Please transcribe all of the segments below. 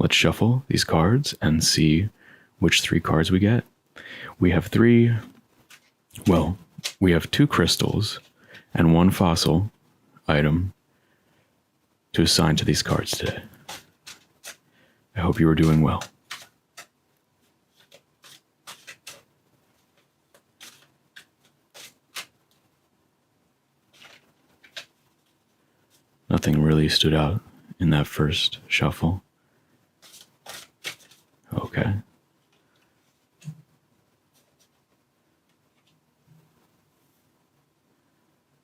let's shuffle these cards and see which 3 cards we get. We have 3, well, we have 2 crystals and 1 fossil item to assign to these cards today. I hope you are doing well. Nothing really stood out in that first shuffle. Okay.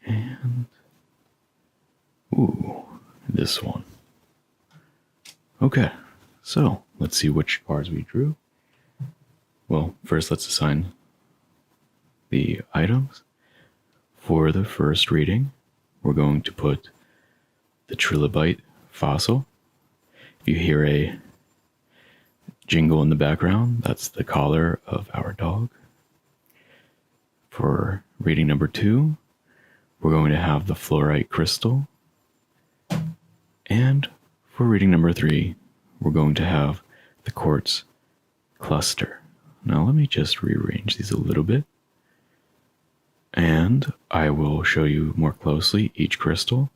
And, ooh, this one. Okay, so let's see which cards we drew. Well, first let's assign the items. For the first reading, we're going to put the trilobite fossil. If you hear a jingle in the background, that's the collar of our dog. For reading number 2, we're going to have the fluorite crystal. And for reading number 3, we're going to have the quartz cluster. Now let me just rearrange these a little bit. And I will show you more closely each crystal,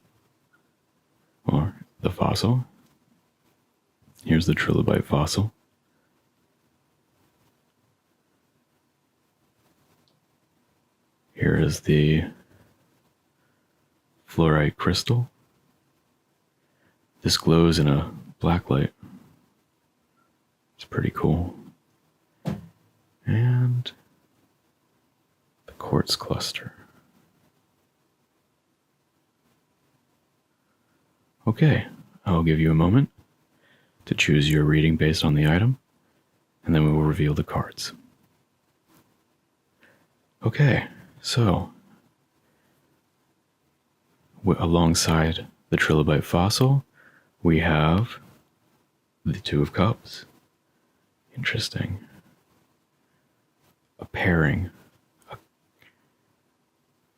or the fossil. Here's the trilobite fossil. Here is the fluorite crystal. This glows in a black light. It's pretty cool. And the quartz cluster. Okay, I'll give you a moment to choose your reading based on the item, and then we will reveal the cards. Okay, so alongside the trilobite fossil, we have the 2 of cups. Interesting. A pairing.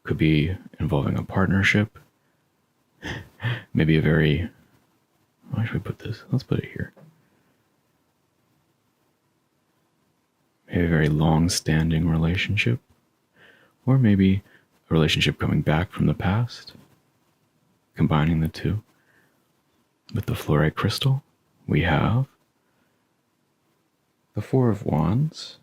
Could be involving a partnership. Maybe a very... Why should we put this? Let's put it here. Maybe a very long-standing relationship. Or maybe a relationship coming back from the past. Combining the 2. With the fluorite crystal, we have the 4 of Wands.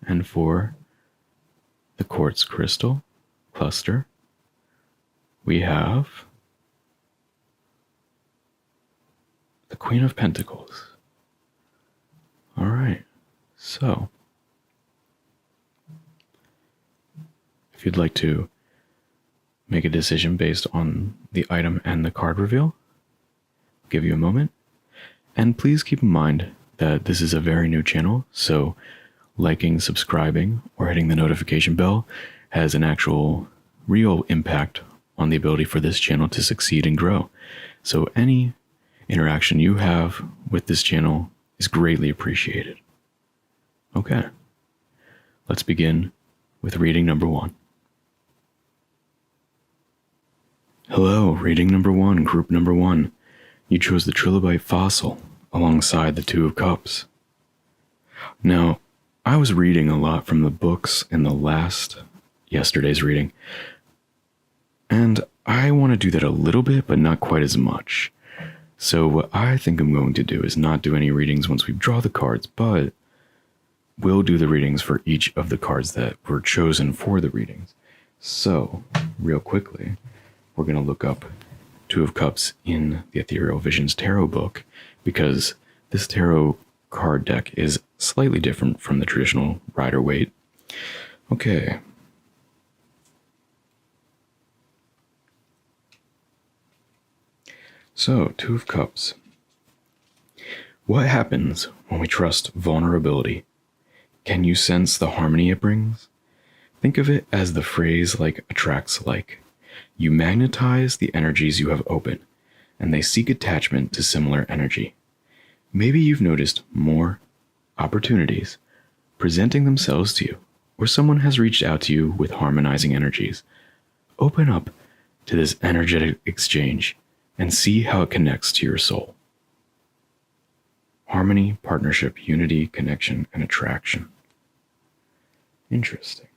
And for the quartz crystal cluster, we have the Queen of Pentacles. All right, so if you'd like to make a decision based on the item and the card reveal, I'll give you a moment. And please keep in mind that this is a very new channel, so liking, subscribing, or hitting the notification bell has an actual real impact on the ability for this channel to succeed and grow. So any interaction you have with this channel is greatly appreciated. Okay, let's begin with reading number 1. Hello, reading number 1, group number 1. You chose the trilobite fossil alongside the 2 of cups. Now, I was reading a lot from the books in yesterday's reading, and I want to do that a little bit, but not quite as much. So what I think I'm going to do is not do any readings once we draw the cards, but we'll do the readings for each of the cards that were chosen for the readings. So, real quickly, we're going to look up 2 of Cups in the Ethereal Visions Tarot book, because this tarot card deck is slightly different from the traditional Rider-Waite. Okay. So, 2 of Cups. What happens when we trust vulnerability? Can you sense the harmony it brings? Think of it as the phrase like attracts like. You magnetize the energies you have open, and they seek attachment to similar energy. Maybe you've noticed more opportunities presenting themselves to you, or someone has reached out to you with harmonizing energies. Open up to this energetic exchange and see how it connects to your soul. Harmony, partnership, unity, connection, and attraction. Interesting.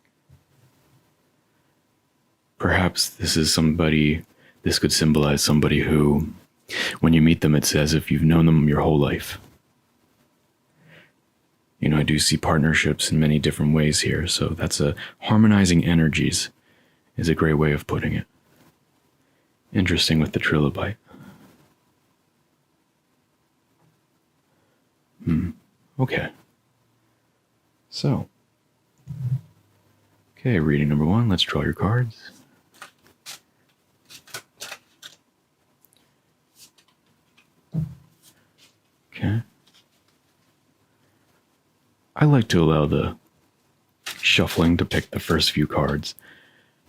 Perhaps this could symbolize somebody who, when you meet them, it's as if you've known them your whole life. I do see partnerships in many different ways here, so that's harmonizing energies is a great way of putting it. Interesting with the trilobite. Okay. So, reading number 1, let's draw your cards. Okay. I like to allow the shuffling to pick the first few cards,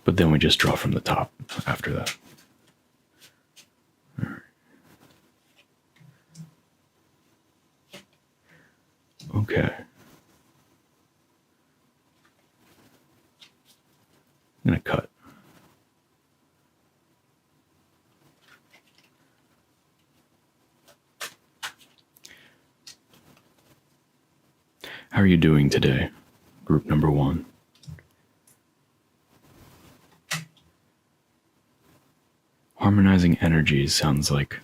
but then we just draw from the top after that. All right. Okay. I'm going to cut. How are you doing today, group number 1? Harmonizing energies sounds like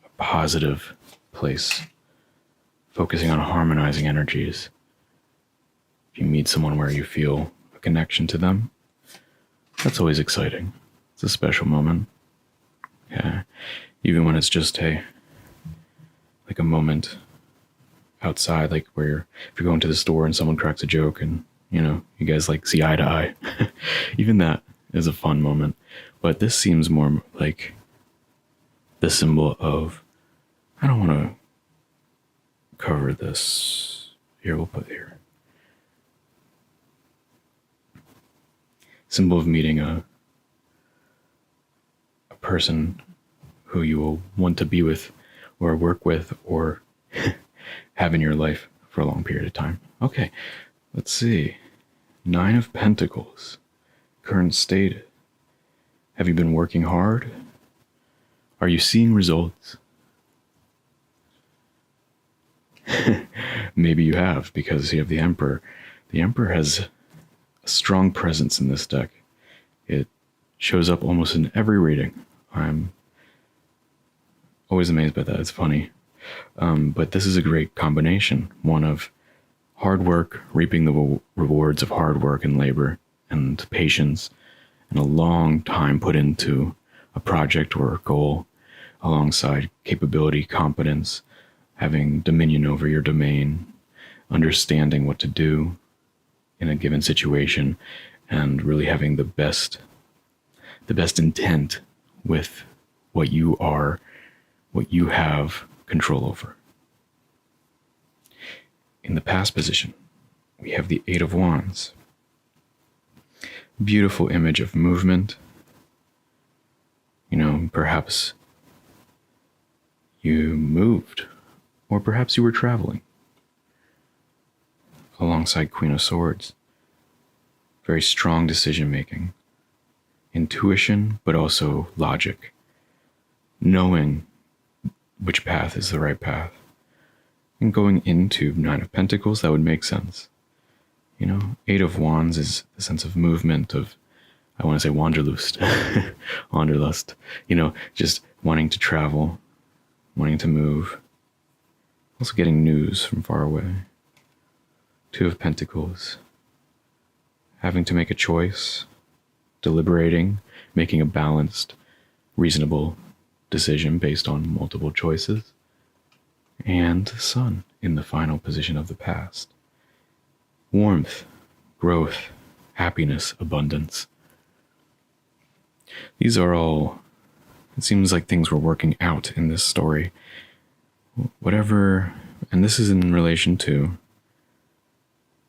a positive place. Focusing on harmonizing energies. If you meet someone where you feel a connection to them, that's always exciting. It's a special moment. Yeah. Even when it's just like a moment outside, like where if you're going to the store and someone cracks a joke and you guys see eye to eye. Even that is a fun moment. But this seems more like the symbol of, I don't want to cover this here, we'll put here. Symbol of meeting a person who you will want to be with or work with or have in your life for a long period of time. Okay, let's see. 9 of Pentacles. Current state. Have you been working hard? Are you seeing results? Maybe you have, because you have the Emperor. The Emperor has a strong presence in this deck. It shows up almost in every reading. I'm always amazed by that. It's funny. But this is a great combination. One of hard work, reaping the rewards of hard work and labor and patience, and a long time put into a project or a goal, alongside capability, competence, having dominion over your domain, understanding what to do in a given situation, and really having the best intent with what you are, what you have control over. In the past position, we have the 8 of Wands. Beautiful image of movement. Perhaps you moved, or perhaps you were traveling. Alongside Queen of Swords. Very strong decision making. Intuition, but also logic. Knowing which path is the right path. And going into 9 of Pentacles, that would make sense. 8 of Wands is the sense of movement, of, I want to say Wanderlust. Wanderlust. Just wanting to travel, wanting to move. Also getting news from far away. 2 of Pentacles. Having to make a choice, deliberating, making a balanced, reasonable decision based on multiple choices. And the Sun in the final position of the past. Warmth, growth, happiness, abundance. These are all, it seems like things were working out in this story. Whatever, and this is in relation to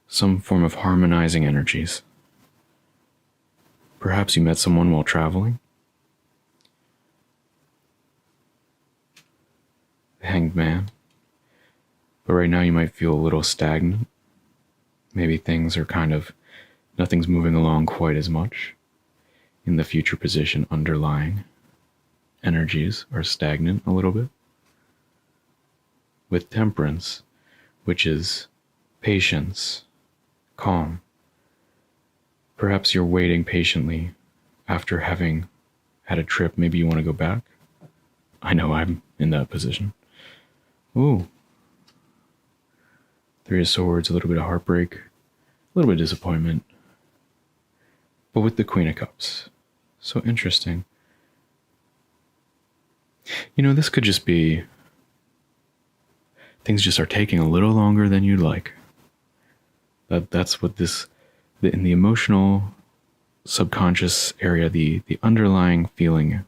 some form of harmonizing energies. Perhaps you met someone while traveling. The Hanged Man. But right now you might feel a little stagnant. Maybe things are kind of Nothing's moving along quite as much. In the future position, underlying energies are stagnant a little bit. With temperance, which is patience, calm. Perhaps you're waiting patiently after having had a trip. Maybe you want to go back. I know I'm in that position. Ooh. Three of Swords, a little bit of heartbreak, a little bit of disappointment. But with the Queen of Cups. So interesting. This could just be things just are taking a little longer than you'd like. That's what in the emotional subconscious area, the underlying feeling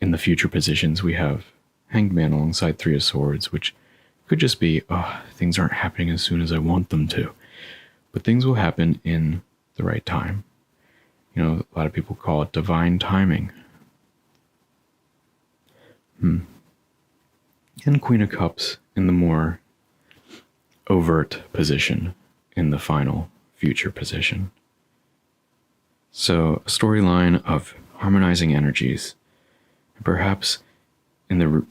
in the future positions, we have Hanged Man alongside Three of Swords, which could just be, things aren't happening as soon as I want them to. But things will happen in the right time. A lot of people call it divine timing. And Queen of Cups in the more overt position in the final future position. So a storyline of harmonizing energies. Perhaps in the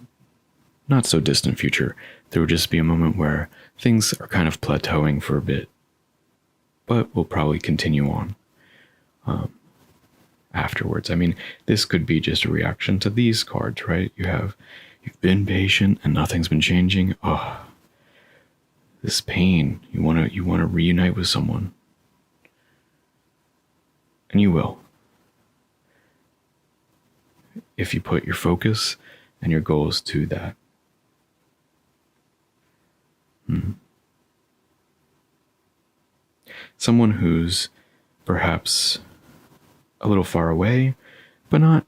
not so distant future, there will just be a moment where things are kind of plateauing for a bit, but will probably continue on afterwards. I mean, this could be just a reaction to these cards, right? You've been patient and nothing's been changing. This pain. You want to reunite with someone, and you will, if you put your focus and your goals to that. Someone who's perhaps a little far away, but not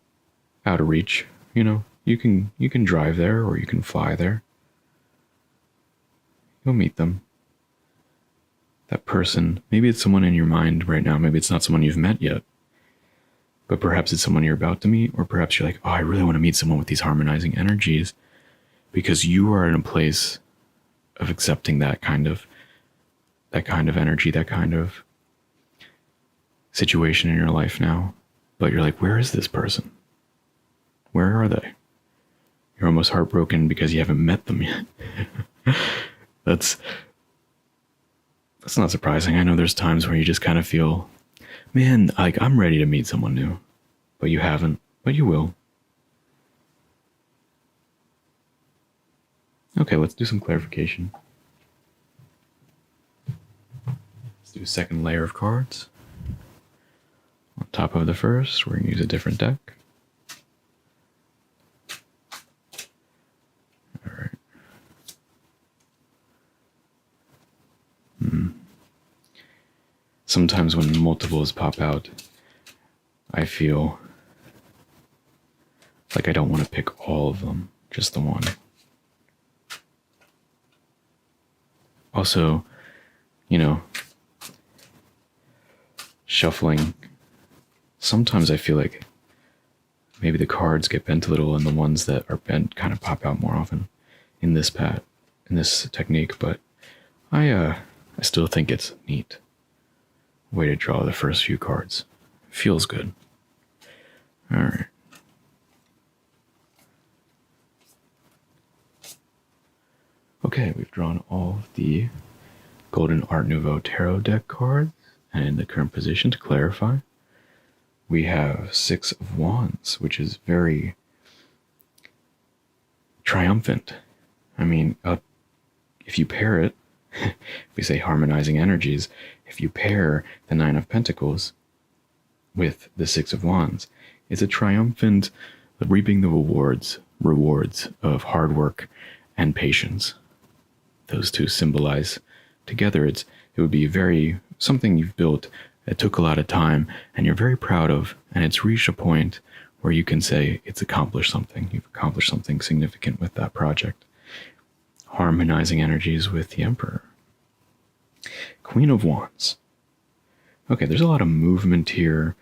out of reach. You can drive there or you can fly there. You'll meet them. That person, maybe it's someone in your mind right now, maybe it's not someone you've met yet, but perhaps it's someone you're about to meet, or perhaps you're like, I really want to meet someone with these harmonizing energies, because you are in a place of accepting that kind of energy, that kind of situation in your life now. But you're like, where is this person? Where are they? You're almost heartbroken because you haven't met them yet. That's not surprising. I know there's times where you just kind of feel, man, like I'm ready to meet someone new, but you haven't, but you will. Okay, let's do some clarification. Let's do a second layer of cards. On top of the first, we're going to use a different deck. All right. Sometimes when multiples pop out, I feel like I don't want to pick all of them, just the one. Also, shuffling, sometimes I feel like maybe the cards get bent a little and the ones that are bent kind of pop out more often in this technique, but I still think it's neat way to draw the first few cards. Feels good. All right. Okay, we've drawn all of the Golden Art Nouveau Tarot deck cards, and in the current position, to clarify, we have Six of Wands, which is very triumphant. I mean, if you pair it, we say harmonizing energies, if you pair the Nine of Pentacles with the Six of Wands, it's a triumphant reaping the rewards of hard work and patience. Those two symbolize together. It would be something you've built. It took a lot of time and you're very proud of, and it's reached a point where you can say it's accomplished something. You've accomplished something significant with that project. Harmonizing energies with the Emperor. Queen of Wands. Okay, there's a lot of movement here,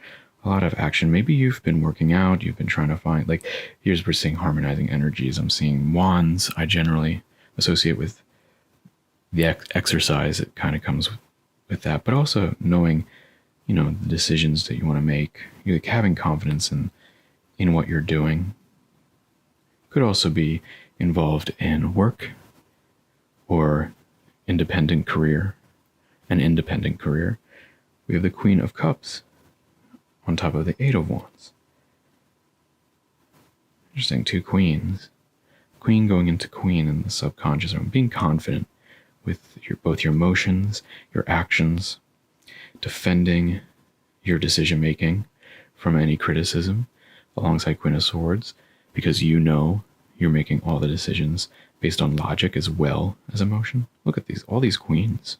a lot of action. Maybe you've been working out, you've been trying to find, here's we're seeing harmonizing energies. I'm seeing wands. I generally associate with the exercise. It kind of comes with that, but also knowing the decisions that you want to make. You're like having confidence in what you're doing. Could also be involved in work or an independent career. We have the Queen of Cups on top of the Eight of Wands. Interesting, two queens. Queen going into queen in the subconscious realm, being confident with both your emotions, your actions, defending your decision making from any criticism, alongside Queen of Swords, because you're making all the decisions based on logic as well as emotion. Look at all these queens.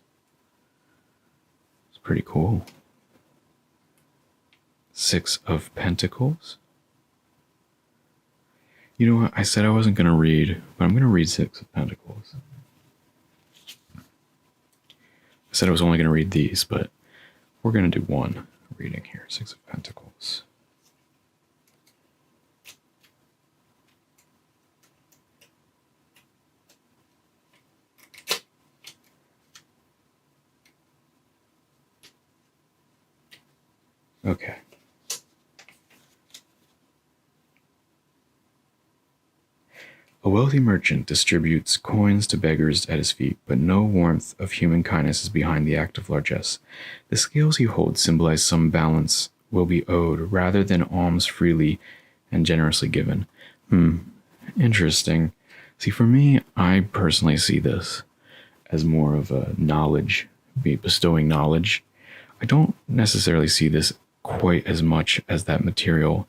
It's pretty cool. Six of Pentacles. You know what? I said I wasn't going to read, but I'm going to read Six of Pentacles. I said I was only going to read these, but we're going to do one reading here. Six of Pentacles. Okay. A wealthy merchant distributes coins to beggars at his feet, but no warmth of human kindness is behind the act of largesse. The scales he holds symbolize some balance will be owed rather than alms freely and generously given. Interesting. See, for me, I personally see this as more of a bestowing knowledge. I don't necessarily see this quite as much as that material,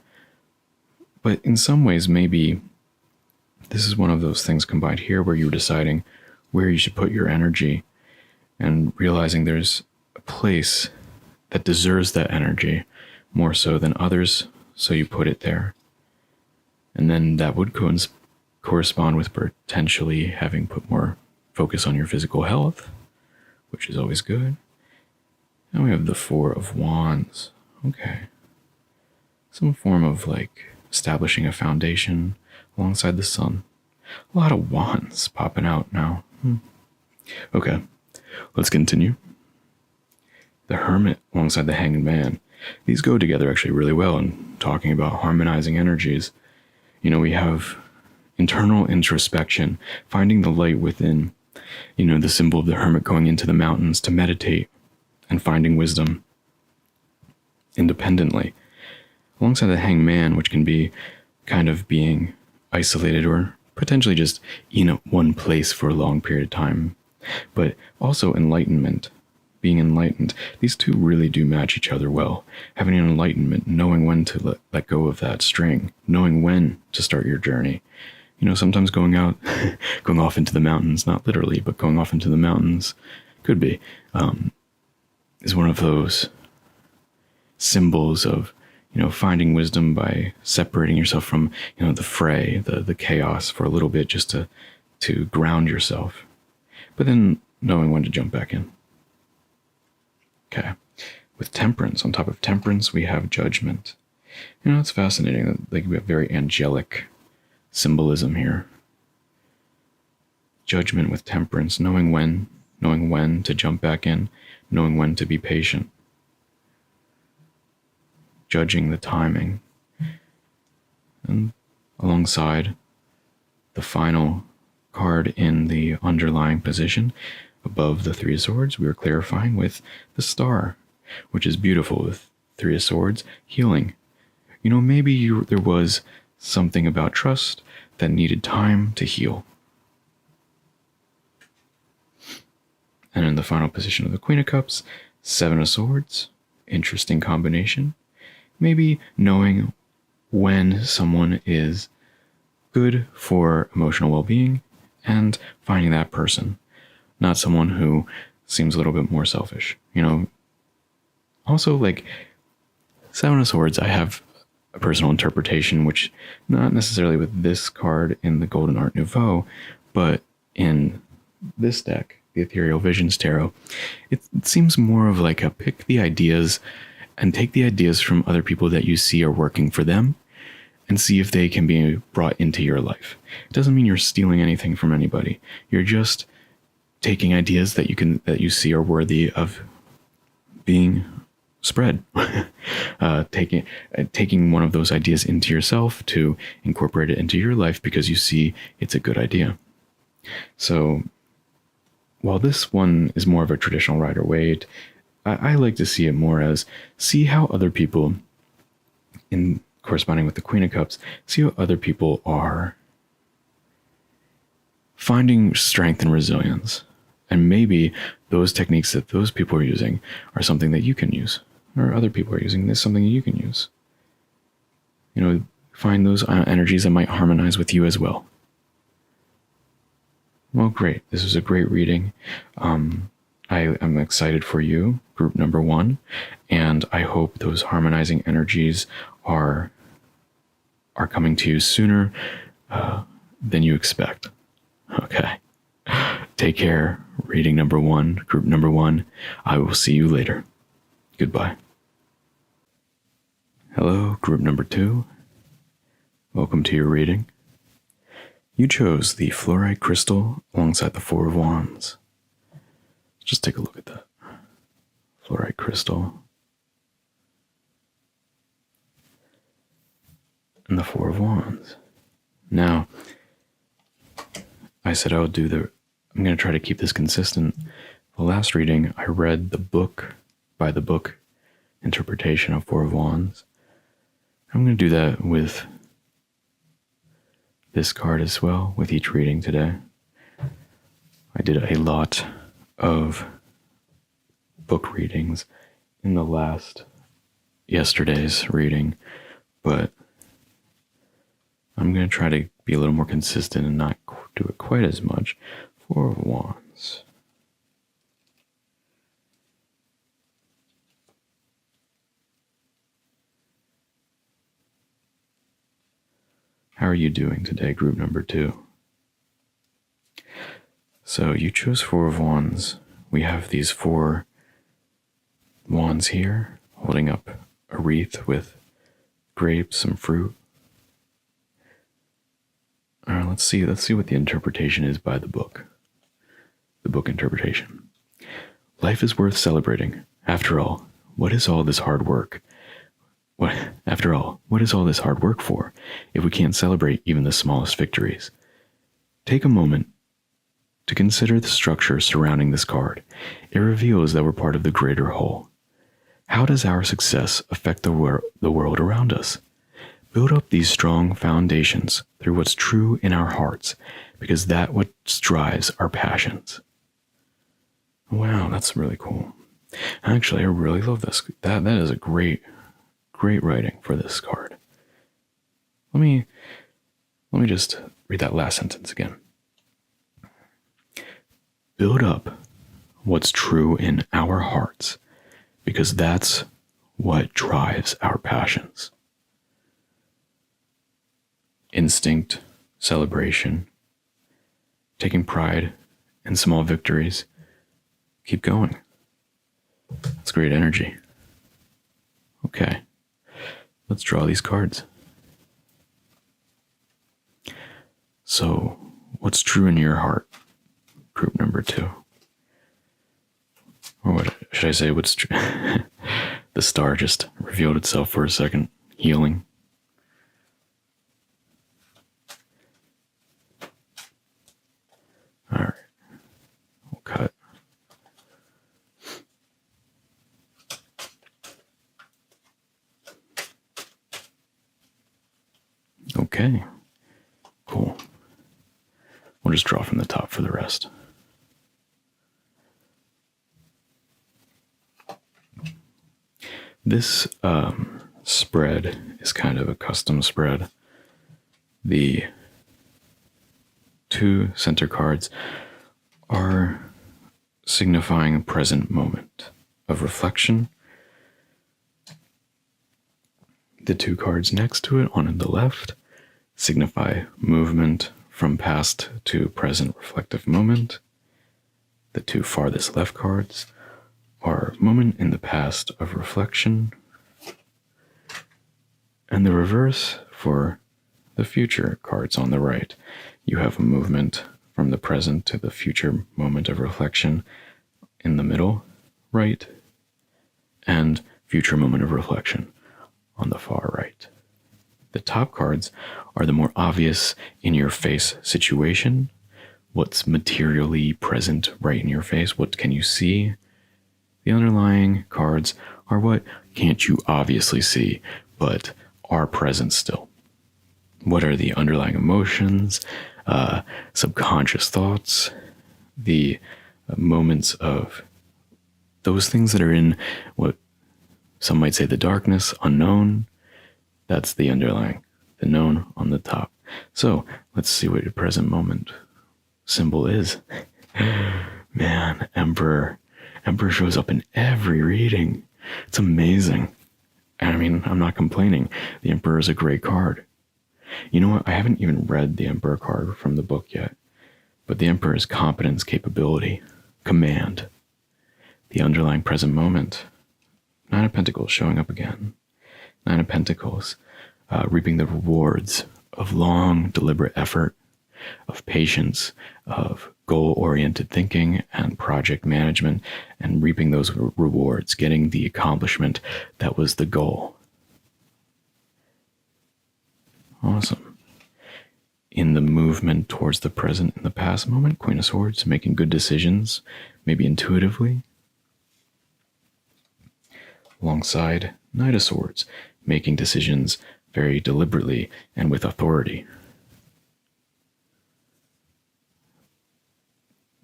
but in some ways, maybe this is one of those things combined here where you're deciding where you should put your energy and realizing there's a place that deserves that energy more so than others, so you put it there. And then that would correspond with potentially having put more focus on your physical health, which is always good. And we have the Four of Wands. Okay. Some form of establishing a foundation alongside the sun. A lot of wands popping out now. Okay, let's continue. The Hermit alongside the Hanged Man. These go together actually really well in talking about harmonizing energies. We have internal introspection, finding the light within, the symbol of the hermit going into the mountains to meditate and finding wisdom independently. Alongside the Hanged Man, which can be kind of being isolated or potentially just one place for a long period of time, but also enlightenment, being enlightened. These two really do match each other well. Having an enlightenment, knowing when to let go of that string, knowing when to start your journey. Sometimes going off into the mountains, not literally, but going off into the mountains could be, is one of those symbols of finding wisdom by separating yourself from, the fray, the chaos for a little bit, just to ground yourself, but then knowing when to jump back in. Okay. With Temperance, on top of Temperance, we have Judgment. It's fascinating that we have very angelic symbolism here. Judgment with Temperance, knowing when to jump back in, knowing when to be patient. Judging the timing. And alongside the final card in the underlying position above the Three of Swords, we are clarifying with the Star, which is beautiful with Three of Swords, healing. Maybe there was something about trust that needed time to heal. And in the final position of the Queen of Cups, Seven of Swords, interesting combination. Maybe knowing when someone is good for emotional well-being and finding that person, not someone who seems a little bit more selfish. Also, Seven of Swords, I have a personal interpretation, which not necessarily with this card in the Golden Art Nouveau, but in this deck, the Ethereal Visions Tarot, it seems more of a pick the ideas and take the ideas from other people that you see are working for them and see if they can be brought into your life. It doesn't mean you're stealing anything from anybody. You're just taking ideas that you see are worthy of being spread. Taking one of those ideas into yourself to incorporate it into your life because you see it's a good idea. So while this one is more of a traditional Rider-Waite, I like to see it more as see how other people, in corresponding with the Queen of Cups, see how other people are finding strength and resilience. And maybe those techniques that those people are using are something that you can use, or other people are using. This something that you can use. You know, find those energies that might harmonize with you as well. Well, great. This was a great reading. I am excited for you, group number 1, and I hope those harmonizing energies are coming to you sooner than you expect. Okay. Take care. Reading number 1, group number 1. I will see you later. Goodbye. Hello, group number 2. Welcome to your reading. You chose the fluorite crystal alongside the Four of Wands. Just take a look at that. Fluorite crystal. And the Four of Wands. Now, I said I would I'm going to try to keep this consistent. The last reading, I read the book by the book interpretation of Four of Wands. I'm going to do that with this card as well, with each reading today. I did a lot of book readings in yesterday's reading, but I'm going to try to be a little more consistent and not do it quite as much. Four of Wands. How are you doing today, group number 2? So you chose Four of Wands. We have these 4 wands here, holding up a wreath with grapes, some fruit. All right, let's see what the interpretation is by the book. The book interpretation. Life is worth celebrating. After all, what is all this hard work? What is all this hard work for if we can't celebrate even the smallest victories? Take a moment to consider the structure surrounding this card. It reveals that we're part of the greater whole. How does our success affect the world around us? Build up these strong foundations through what's true in our hearts, because that's what drives our passions. Wow, that's really cool. Actually, I really love this. That is a great writing for this card. Let me just read that last sentence again. Build up what's true in our hearts, because that's what drives our passions. Instinct, celebration, taking pride in small victories. Keep going. That's great energy. Okay, let's draw these cards. So, what's true in your heart? Group number 2. Or what should I say? What's true? The star just revealed itself for a second. Healing. All right. We'll cut. Okay. Cool. We'll just draw from the top for the rest. This spread is kind of a custom spread. The 2 center cards are signifying a present moment of reflection. The 2 cards next to it on the left signify movement from past to present reflective moment. The 2 farthest left cards are moment in the past of reflection. And the reverse for the future cards on the right. You have a movement from the present to the future moment of reflection in the middle right, and future moment of reflection on the far right. The top cards are the more obvious in your face situation. What's materially present right in your face? What can you see? The underlying cards are what can't you obviously see, but are present still. What are the underlying emotions, subconscious thoughts, the moments of those things that are in what some might say the darkness, unknown? That's the underlying, the known on the top. So let's see what your present moment symbol is. Man, Emperor. Emperor shows up in every reading. It's amazing. I mean, I'm not complaining. The Emperor is a great card. You know what? I haven't even read the Emperor card from the book yet. But the Emperor is competence, capability, command. The underlying present moment. Nine of Pentacles showing up again. Nine of Pentacles, reaping the rewards of long, deliberate effort, of patience, of goal-oriented thinking and project management, and reaping those rewards, getting the accomplishment that was the goal. Awesome. In the movement towards the present and the past moment, Queen of Swords, making good decisions, maybe intuitively. Alongside Knight of Swords, making decisions very deliberately and with authority.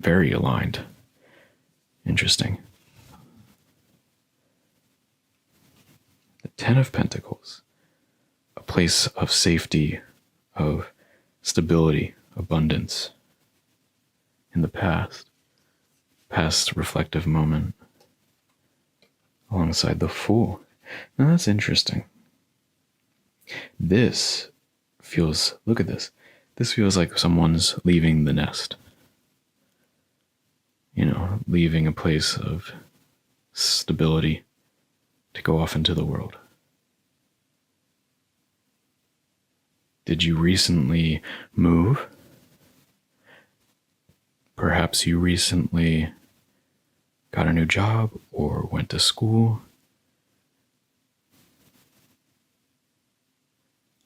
Very aligned. Interesting. The Ten of Pentacles, a place of safety, of stability, abundance. In the past reflective moment. Alongside the Fool. Now that's interesting. This feels, look at this. This feels like someone's leaving the nest. You know, leaving a place of stability to go off into the world. Did you recently move? Perhaps you recently got a new job or went to school,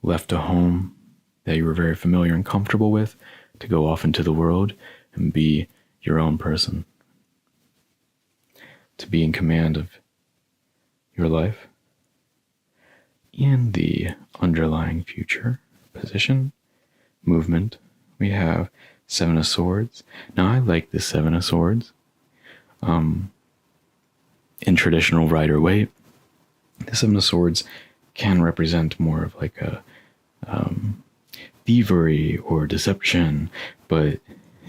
left a home that you were very familiar and comfortable with to go off into the world and be your own person, to be in command of your life. In the underlying future position, movement, we have Seven of Swords. Now I like the Seven of Swords. In traditional Rider-Waite, the Seven of Swords can represent more of like a thievery or deception, but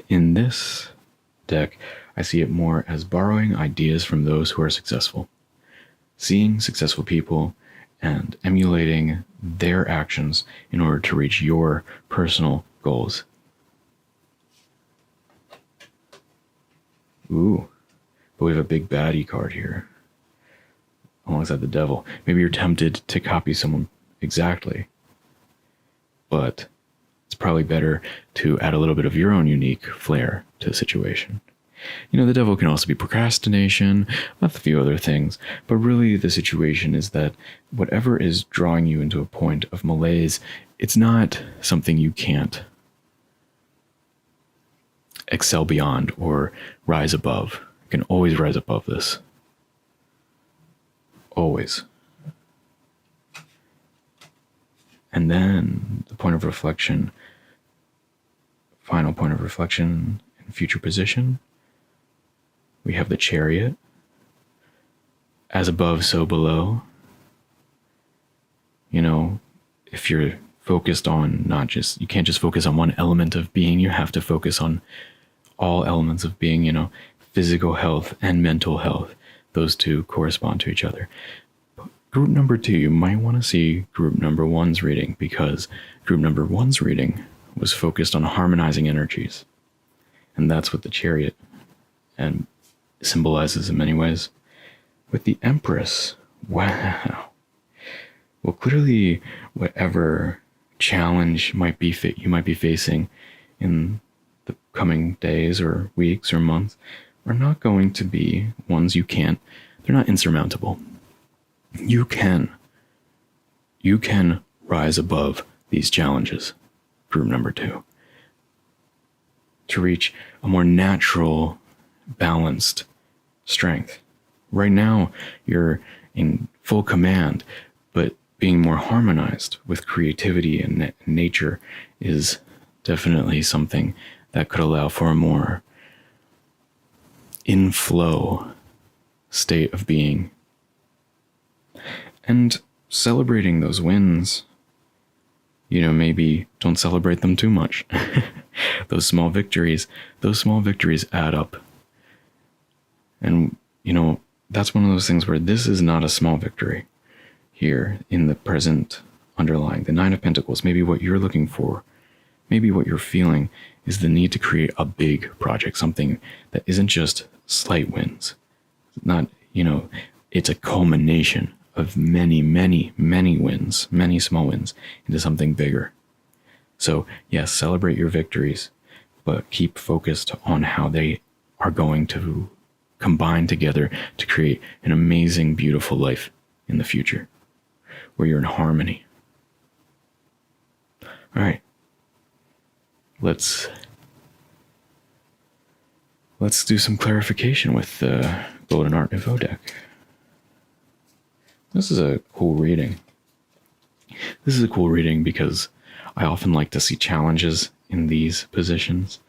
in this deck, I see it more as borrowing ideas from those who are successful, seeing successful people and emulating their actions in order to reach your personal goals. Ooh, but we have a big baddie card here alongside the Devil. Maybe you're tempted to copy someone exactly, but it's probably better to add a little bit of your own unique flair to the situation. You know, the Devil can also be procrastination, a few other things, but really the situation is that whatever is drawing you into a point of malaise, it's not something you can't excel beyond or rise above. You can always rise above this. Always. And then the point of reflection, final point of reflection in future position, we have the Chariot. As above, so below. You know, if you're focused on you can't just focus on one element of being, you have to focus on all elements of being, you know, physical health and mental health. Those two correspond to each other. Group number 2, you might want to see group number 1's reading, because group number 1's reading was focused on harmonizing energies. And that's what the Chariot and symbolizes in many ways. With the Empress, wow. Well, clearly, whatever challenge you might be facing in the coming days or weeks or months are not going to be ones they're not insurmountable. You can. You can rise above these challenges. Group number 2. To reach a more natural, balanced strength. Right now, you're in full command, but being more harmonized with creativity and nature is definitely something that could allow for a more in-flow state of being. And celebrating those wins, maybe don't celebrate them too much. those small victories add up. And, that's one of those things where this is not a small victory here in the present underlying. The Nine of Pentacles, maybe what you're looking for, maybe what you're feeling is the need to create a big project, something that isn't just slight wins. Not, it's a culmination of many, many, many wins, many small wins into something bigger. So yes, celebrate your victories, but keep focused on how they are going to combine together to create an amazing, beautiful life in the future where you're in harmony. All right. Let's do some clarification with the Golden Art Nouveau deck. This is a cool reading. This is a cool reading because I often like to see challenges in these positions.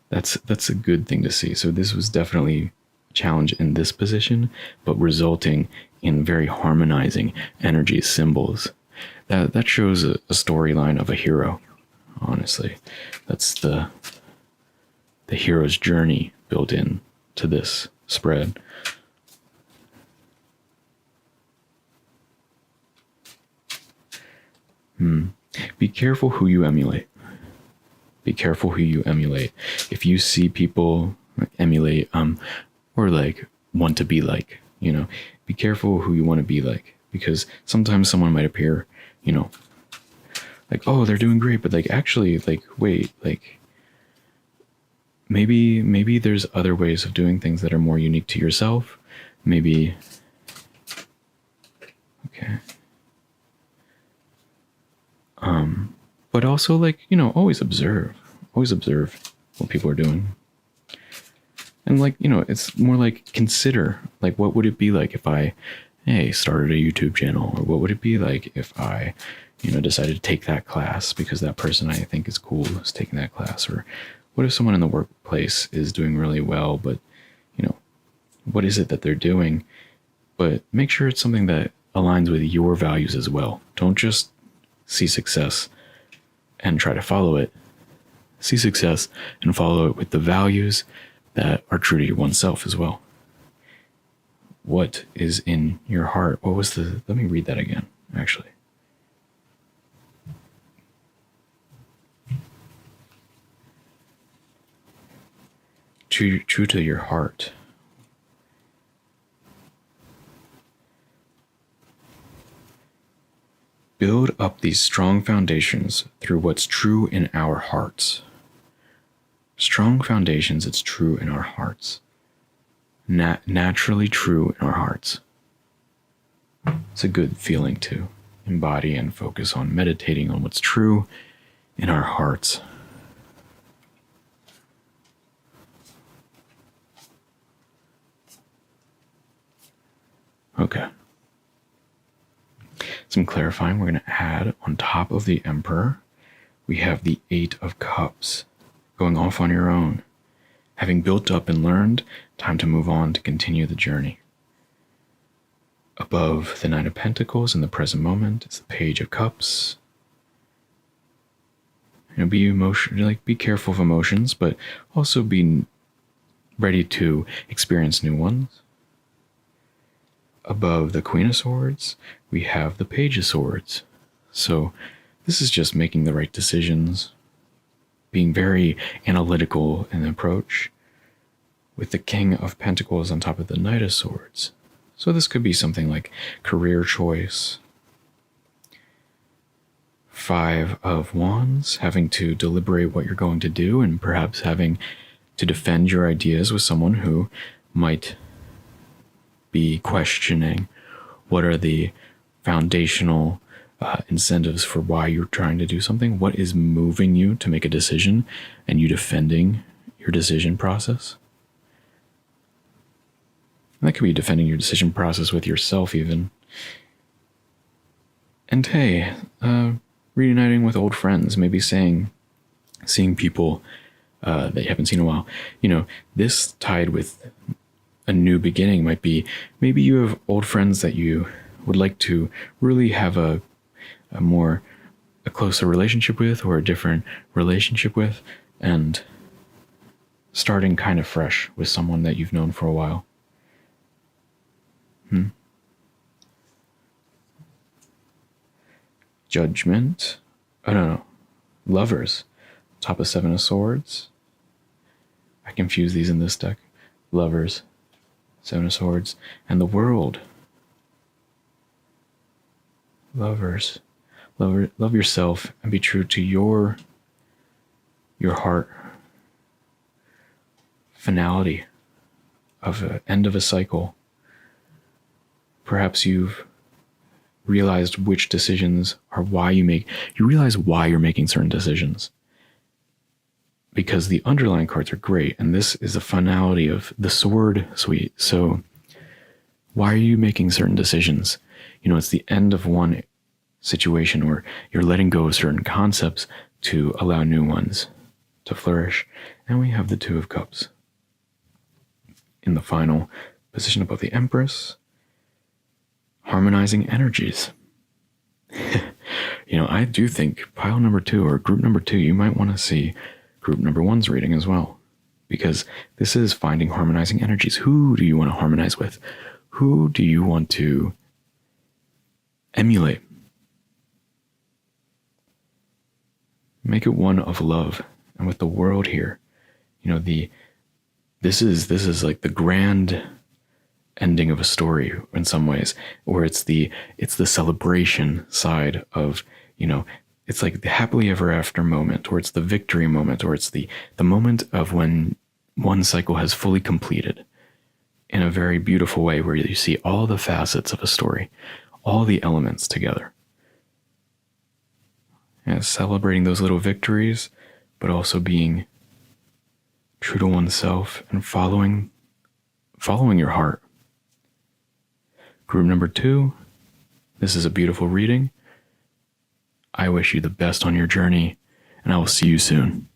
That's a good thing to see. So this was definitely a challenge in this position, but resulting in very harmonizing energy symbols. That shows a storyline of a hero, honestly. That's the hero's journey built in to this spread. Be careful who you emulate. Be careful who you emulate. If you see people emulate, or like want to be like, be careful who you want to be like, because sometimes someone might appear, like, oh, they're doing great, but like actually, like, wait, like maybe there's other ways of doing things that are more unique to yourself. Maybe, okay. But also like, always observe what people are doing. And like, it's more like consider, like, what would it be like if I, started a YouTube channel? Or what would it be like if I, decided to take that class because that person I think is cool is taking that class? Or what if someone in the workplace is doing really well, but, what is it that they're doing? But make sure it's something that aligns with your values as well. Don't just see success and try to follow it. See success and follow it with the values that are true to oneself as well. What is in your heart? Let me read that again, actually. True to your heart. Build up these strong foundations through what's true in our hearts. Strong foundations, it's true in our hearts. Naturally true in our hearts. It's a good feeling to embody and focus on meditating on what's true in our hearts. Okay. Some clarifying, we're going to add on top of the Emperor, we have the Eight of Cups, going off on your own. Having built up and learned, time to move on to continue the journey. Above the Nine of Pentacles in the present moment is the Page of Cups. Be careful of emotions, but also be ready to experience new ones. Above the Queen of Swords, we have the Page of Swords. So this is just making the right decisions, being very analytical in the approach, with the King of Pentacles on top of the Knight of Swords. So this could be something like career choice. Five of Wands, having to deliberate what you're going to do and perhaps having to defend your ideas with someone who might be questioning What are the foundational incentives for why you're trying to do something? What is moving you to make a decision and you defending your decision process? And that could be defending your decision process with yourself even. And hey, reuniting with old friends, maybe seeing people that you haven't seen in a while. You know, this tied with a new beginning might be, maybe you have old friends that you would like to really have a closer relationship with, or a different relationship with, and starting kind of fresh with someone that you've known for a while. Judgment. I don't know. Lovers. Top of 7 of Swords. I confuse these in this deck. Lovers. 7 of Swords. And the World. Lovers. Love yourself and be true to your heart. Finality of an end of a cycle. Perhaps you've realized which decisions are you realize why you're making certain decisions. Because the underlying cards are great, and this is the finality of the Sword suite. So why are you making certain decisions? You know, it's the end of one situation, or you're letting go of certain concepts to allow new ones to flourish. And we have the Two of Cups in the final position above the Empress. Harmonizing energies. You know, I do think pile number 2 or group number 2, you might want to see group number 1's reading as well, because this is finding harmonizing energies. Who do you want to harmonize with? Who do you want to emulate? Make it one of love. And with the World here, you know, this is like the grand ending of a story in some ways, or it's the celebration side of, you know, it's like the happily ever after moment, or it's the victory moment, or it's the moment of when one cycle has fully completed in a very beautiful way, where you see all the facets of a story, all the elements together. And celebrating those little victories, but also being true to oneself and following your heart. Group number 2, this is a beautiful reading. I wish you the best on your journey, and I will see you soon.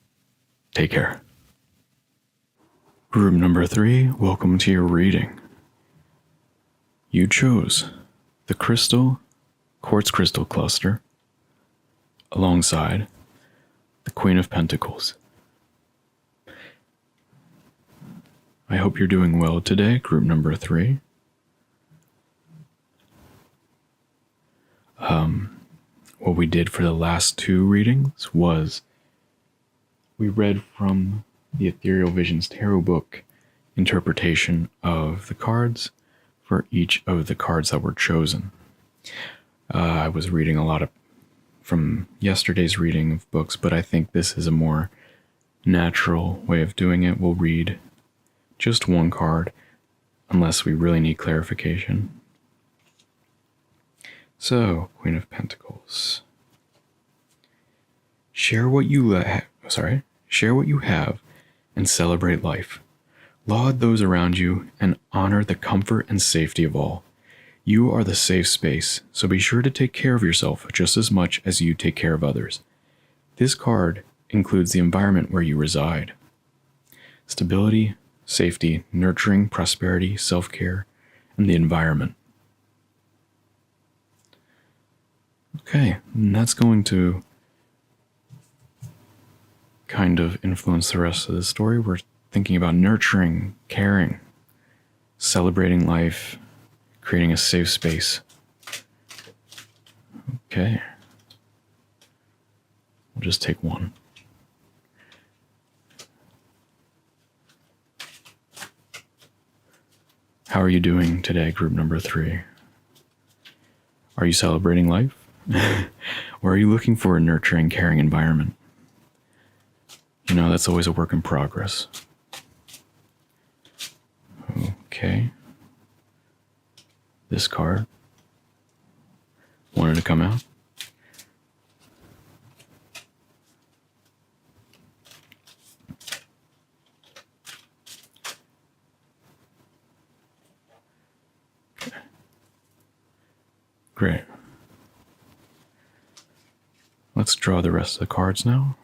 Take care. Group number 3, welcome to your reading. You chose the quartz crystal cluster alongside the Queen of Pentacles. I hope you're doing well today, group number 3. What we did for the last 2 readings was we read from the Ethereal Visions Tarot book interpretation of the cards for each of the cards that were chosen. I was reading a lot from yesterday's reading of books, but I think this is a more natural way of doing it. We'll read just one card unless we really need clarification. So, Queen of Pentacles. Share what you have and celebrate life. Laud those around you and honor the comfort and safety of all. You are the safe space, so be sure to take care of yourself just as much as you take care of others. This card includes the environment where you reside. Stability, safety, nurturing, prosperity, self-care, and the environment. Okay, and that's going to kind of influence the rest of the story. We're thinking about nurturing, caring, celebrating life, creating a safe space. Okay. We'll just take one. How are you doing today, group number 3? Are you celebrating life? Or are you looking for a nurturing, caring environment? You know, that's always a work in progress. Okay. This card, wanted to come out. Okay. Great. Let's draw the rest of the cards now.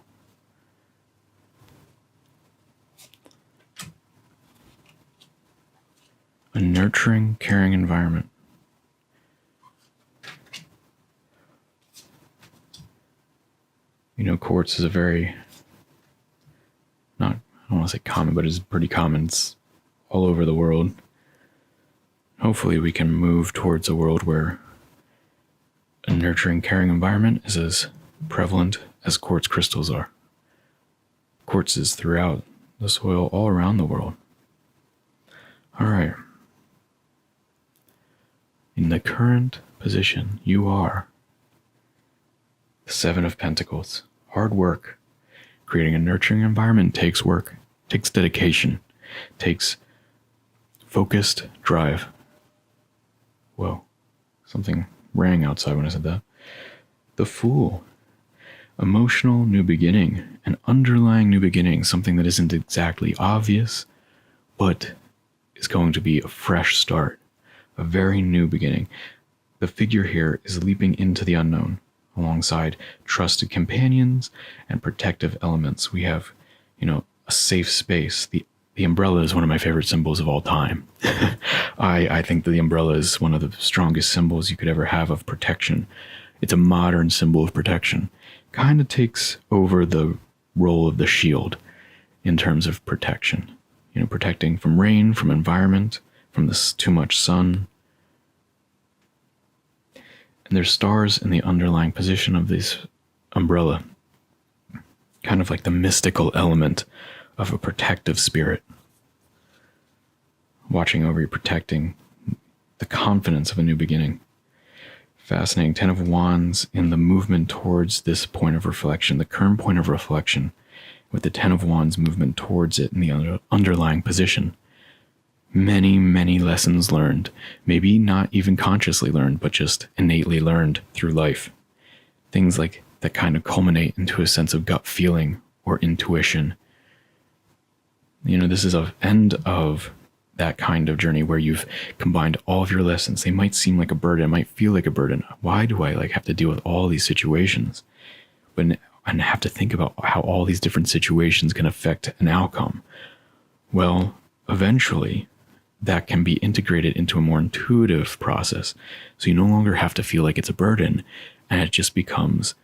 A nurturing, caring environment. Quartz is a very, I don't want to say common, but it's pretty common. It's all over the world. Hopefully we can move towards a world where a nurturing, caring environment is as prevalent as quartz crystals are. Quartz is throughout the soil all around the world. All right. In the current position, you are the Seven of Pentacles. Hard work. Creating a nurturing environment takes work, takes dedication, takes focused drive. Whoa, something rang outside when I said that. The Fool. Emotional new beginning, an underlying new beginning, something that isn't exactly obvious, but is going to be a fresh start, a very new beginning. The figure here is leaping into the unknown alongside trusted companions and protective elements. We have, a safe space. The umbrella is one of my favorite symbols of all time. I think that the umbrella is one of the strongest symbols you could ever have of protection. It's a modern symbol of protection. Kind of takes over the role of the shield in terms of protection. Protecting from rain, from environment, from this too much sun. And there's stars in the underlying position of this umbrella. Kind of like the mystical element of a protective spirit. Watching over you, protecting the confidence of a new beginning. Fascinating. 10 of Wands in the movement towards this point of reflection, the current point of reflection, with the 10 of Wands movement towards it in the underlying position. Many, many lessons learned. Maybe not even consciously learned, but just innately learned through life. Things like that kind of culminate into a sense of gut feeling or intuition. This is an end of that kind of journey where you've combined all of your lessons. They might seem like a burden, it might feel like a burden. Why do I have to deal with all these situations? And have to think about how all these different situations can affect an outcome. Well, eventually, that can be integrated into a more intuitive process. So you no longer have to feel like it's a burden, and it just becomes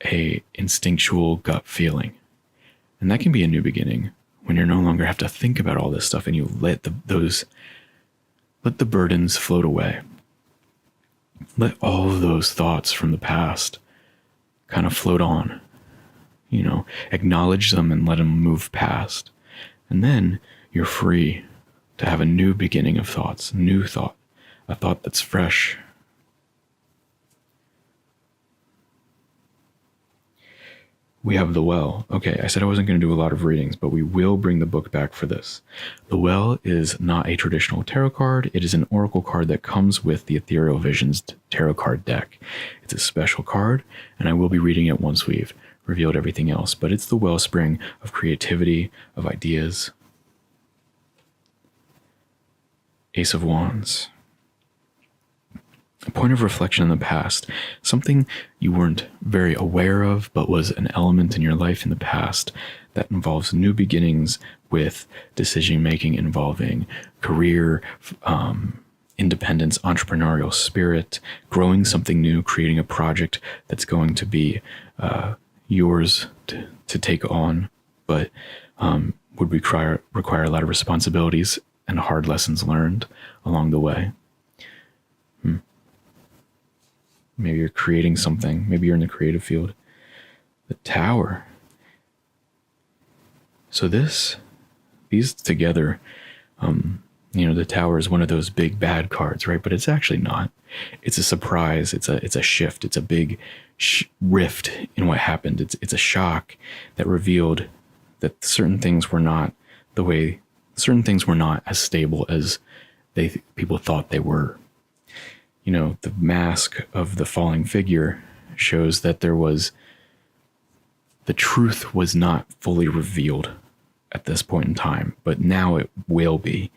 a instinctual gut feeling. And that can be a new beginning when you no longer have to think about all this stuff and you let the burdens float away. Let all of those thoughts from the past kind of float on. Acknowledge them and let them move past. And then you're free to have a new beginning of thoughts, new thought, a thought that's fresh. We have the Well. Okay, I said I wasn't going to do a lot of readings, but we will bring the book back for this. The Well is not a traditional tarot card. It is an oracle card that comes with the Ethereal Visions tarot card deck. It's a special card, and I will be reading it once we've revealed everything else, but it's the wellspring of creativity, of ideas. Ace of Wands. A point of reflection in the past, something you weren't very aware of, but was an element in your life in the past that involves new beginnings with decision-making involving career, independence, entrepreneurial spirit, growing something new, creating a project that's going to be yours to take on, but would require a lot of responsibilities and hard lessons learned along the way. Maybe you're creating something. Maybe you're in the creative field. The Tower. So these together, the Tower is one of those big bad cards, right? But it's actually not. It's a surprise. It's a shift. It's a big rift in what happened. It's a shock that revealed that certain things were not as stable as people thought they were. The mask of the falling figure shows that the truth was not fully revealed at this point in time, but now it will be,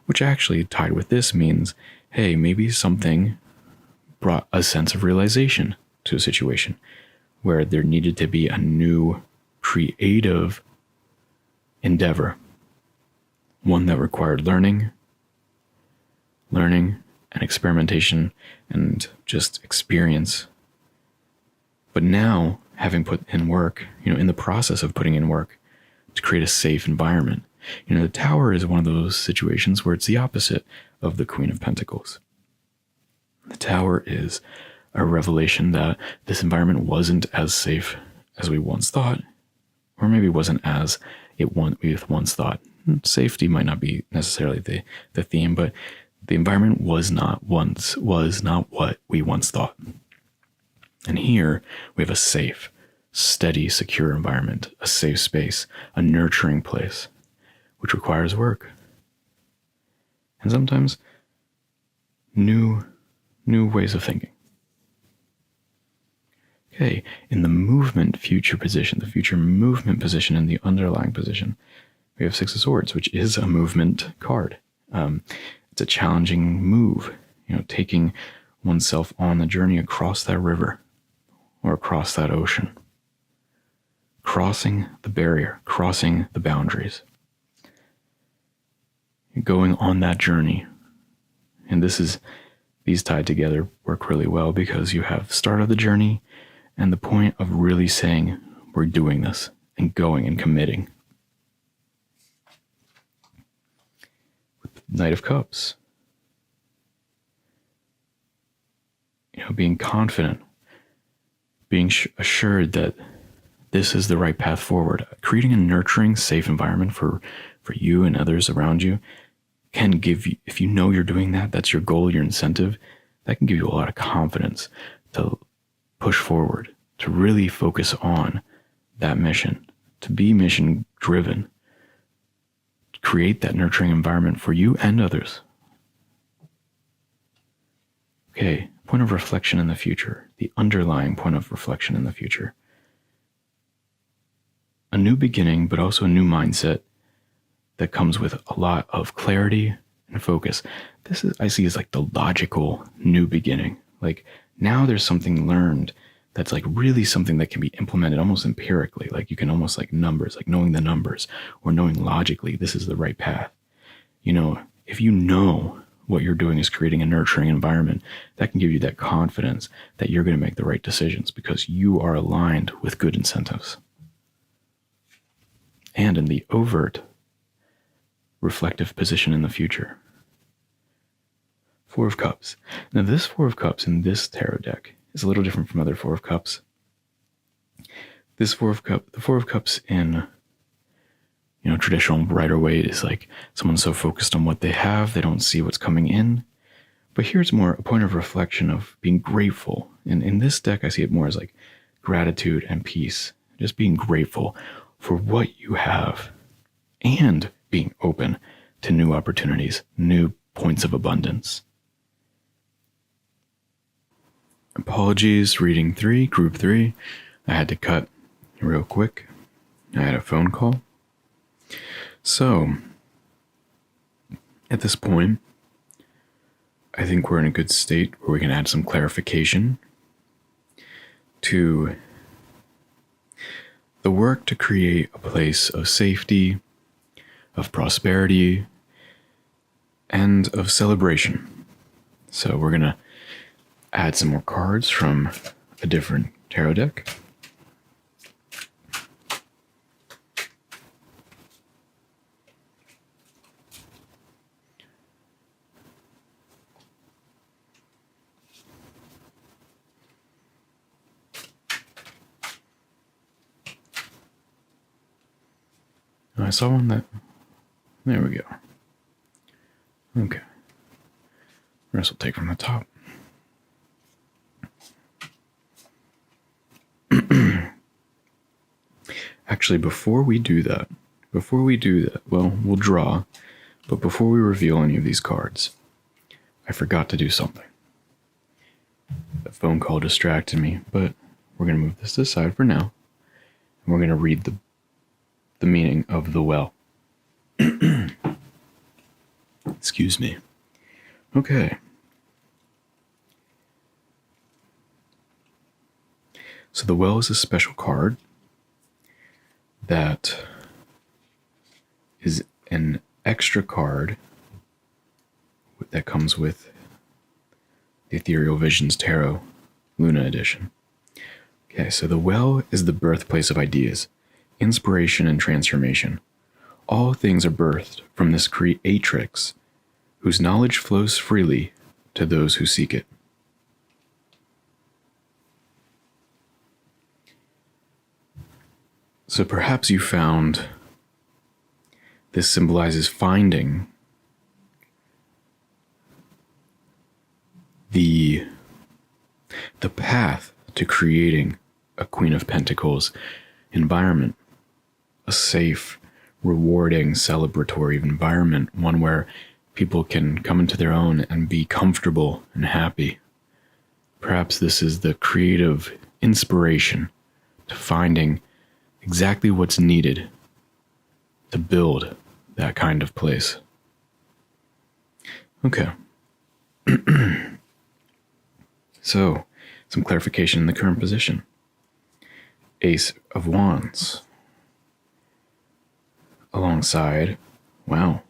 which actually tied with this means, hey, maybe something brought a sense of realization to a situation where there needed to be a new creative endeavor, one that required learning and experimentation and just experience. But now, having put in work, in the process of putting in work to create a safe environment, the Tower is one of those situations where it's the opposite of the Queen of Pentacles. The Tower is a revelation that this environment wasn't as safe as we once thought, or maybe wasn't as we once thought. Safety might not be necessarily the theme, but the environment was not what we once thought. And here we have a safe, steady, secure environment, a safe space, a nurturing place, which requires work. And sometimes new ways of thinking. Okay, in the movement future position, the future movement position and the underlying position, we have Six of Swords, which is a movement card. It's a challenging move, taking oneself on the journey across that river or across that ocean, crossing the barrier, crossing the boundaries, going on that journey. And these tied together work really well because you have start of the journey and the point of really saying, we're doing this and going and committing. Knight of Cups. Being confident, being assured that this is the right path forward. Creating a nurturing, safe environment for you and others around you can give you, if you're doing that, that's your goal, your incentive, that can give you a lot of confidence to push forward, to really focus on that mission, to be mission driven. Create that nurturing environment for you and others. Okay, point of reflection in the future, the underlying point of reflection in the future. A new beginning, but also a new mindset that comes with a lot of clarity and focus. I see as like the logical new beginning. Like now there's something learned that's like really something that can be implemented almost empirically. Like you can almost like numbers, like knowing the numbers or knowing logically this is the right path. If you know what you're doing is creating a nurturing environment, that can give you that confidence that you're going to make the right decisions because you are aligned with good incentives. And in the overt, reflective position in the future. Four of Cups. Now this Four of Cups in this tarot deck is a little different from other Four of Cups. The Four of Cups in traditional Rider-Waite is like someone so focused on what they have, they don't see what's coming in. But here it's more a point of reflection of being grateful. And in this deck, I see it more as like gratitude and peace. Just being grateful for what you have and being open to new opportunities, new points of abundance. Apologies, reading 3, group 3. I had to cut real quick. I had a phone call. So, at this point, I think we're in a good state where we can add some clarification to the work to create a place of safety, of prosperity, and of celebration. So we're going to add some more cards from a different tarot deck. I saw one that... There we go. Okay. The rest will take from the top. Actually, before we do that, well, we'll draw, but before we reveal any of these cards, I forgot to do something. That phone call distracted me, but we're going to move this aside for now. And we're going to read the meaning of the well. Excuse me. Okay. So the well is a special card that is an extra card that comes with the Ethereal Visions Tarot Luna Edition. Okay, so the well is the birthplace of ideas, inspiration, and transformation. All things are birthed from this creatrix, whose knowledge flows freely to those who seek it. So perhaps you found this symbolizes finding the path to creating a Queen of Pentacles environment, a safe, rewarding, celebratory environment, one where people can come into their own and be comfortable and happy. Perhaps this is the creative inspiration to finding exactly what's needed to build that kind of place. Okay. So, some clarification in the current position. Ace of Wands. Alongside, wow,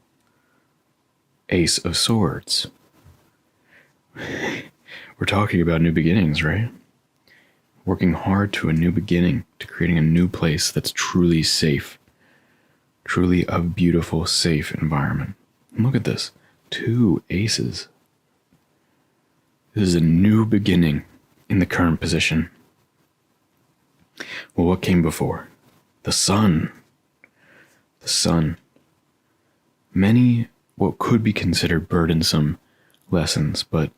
Ace of Swords. We're talking about new beginnings, right? Working hard to a new beginning, to creating a new place that's truly safe. Truly a beautiful, safe environment. And look at this. 2 aces. This is a new beginning in the current position. Well, what came before? The sun. The sun. Many what could be considered burdensome lessons, but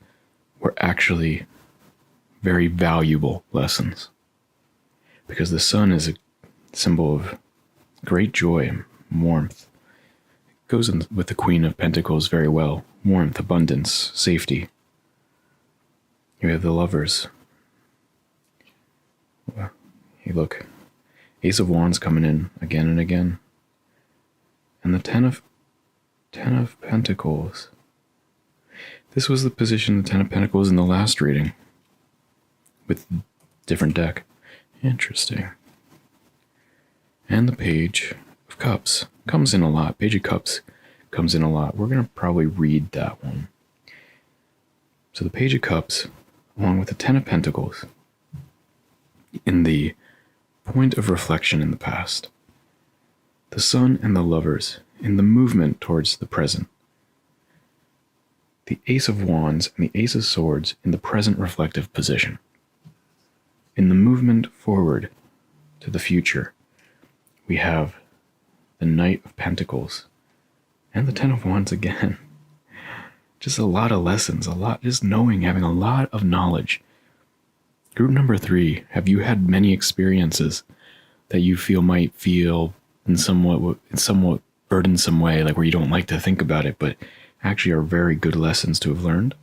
were actually very valuable lessons. Because the sun is a symbol of great joy and warmth. It goes in with the Queen of Pentacles very well. Warmth, abundance, safety. You have the Lovers. Hey, look. Ace of Wands coming in again and again. And the Ten of Pentacles. This was the position, the Ten of Pentacles in the last reading. With different deck. Interesting. And the Page of Cups comes in a lot. Page of Cups comes in a lot. We're going to probably read that one. So the Page of Cups, along with the Ten of Pentacles, in the point of reflection in the past. The Sun and the Lovers in the movement towards the present. The Ace of Wands and the Ace of Swords in the present reflective position. In the movement forward to the future, we have the Knight of Pentacles and the Ten of Wands again. Just a lot of lessons, a lot, just knowing, having a lot of knowledge. Group number 3, have you had many experiences that you might feel in somewhat burdensome way, like where you don't like to think about it, but actually are very good lessons to have learned?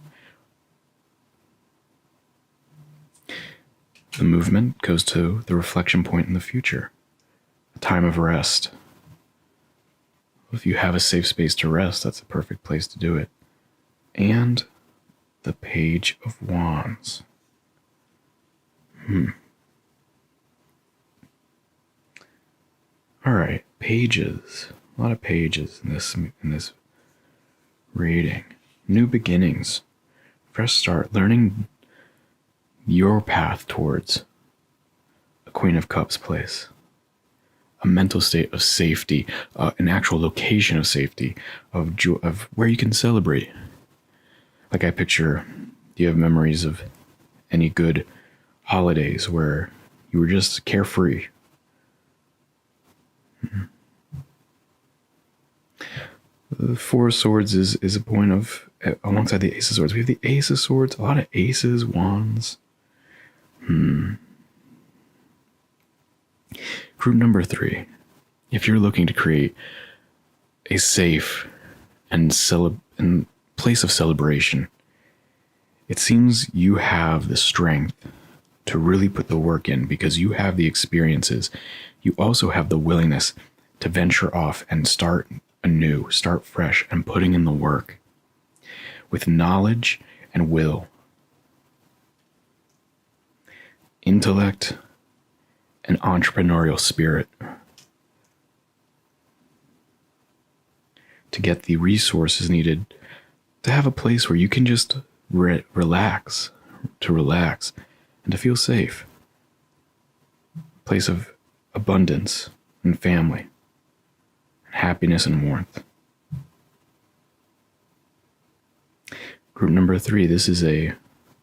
The movement goes to the reflection point in the future, a time of rest. If you have a safe space to rest, that's a perfect place to do it. And the Page of Wands. All right, pages. A lot of pages in this reading. New beginnings. Fresh start. Learning your path towards a Queen of Cups place. A mental state of safety, an actual location of safety, of joy, of where you can celebrate. Like I picture, do you have memories of any good holidays where you were just carefree? The Four of Swords is a point of, alongside the Ace of Swords, we have the Ace of Swords, a lot of aces, wands. Group number 3, if you're looking to create a safe and place of celebration It seems you have the strength to really put the work in because you have the experiences. You also have the willingness to venture off and start anew, start fresh, and putting in the work with knowledge and will, intellect, and entrepreneurial spirit to get the resources needed to have a place where you can just relax, and to feel safe. A place of abundance and family, and happiness and warmth. Group number 3, this is a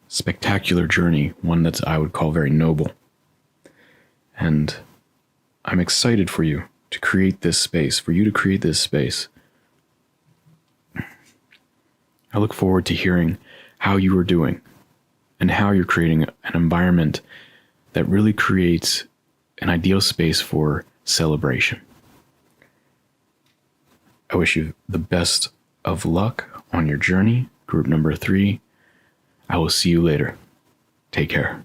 spectacular journey, one that I would call very noble. And I'm excited for you to create this space, I look forward to hearing how you are doing and how you're creating an environment that really creates an ideal space for celebration. I wish you the best of luck on your journey, group number 3. I will see you later. Take care.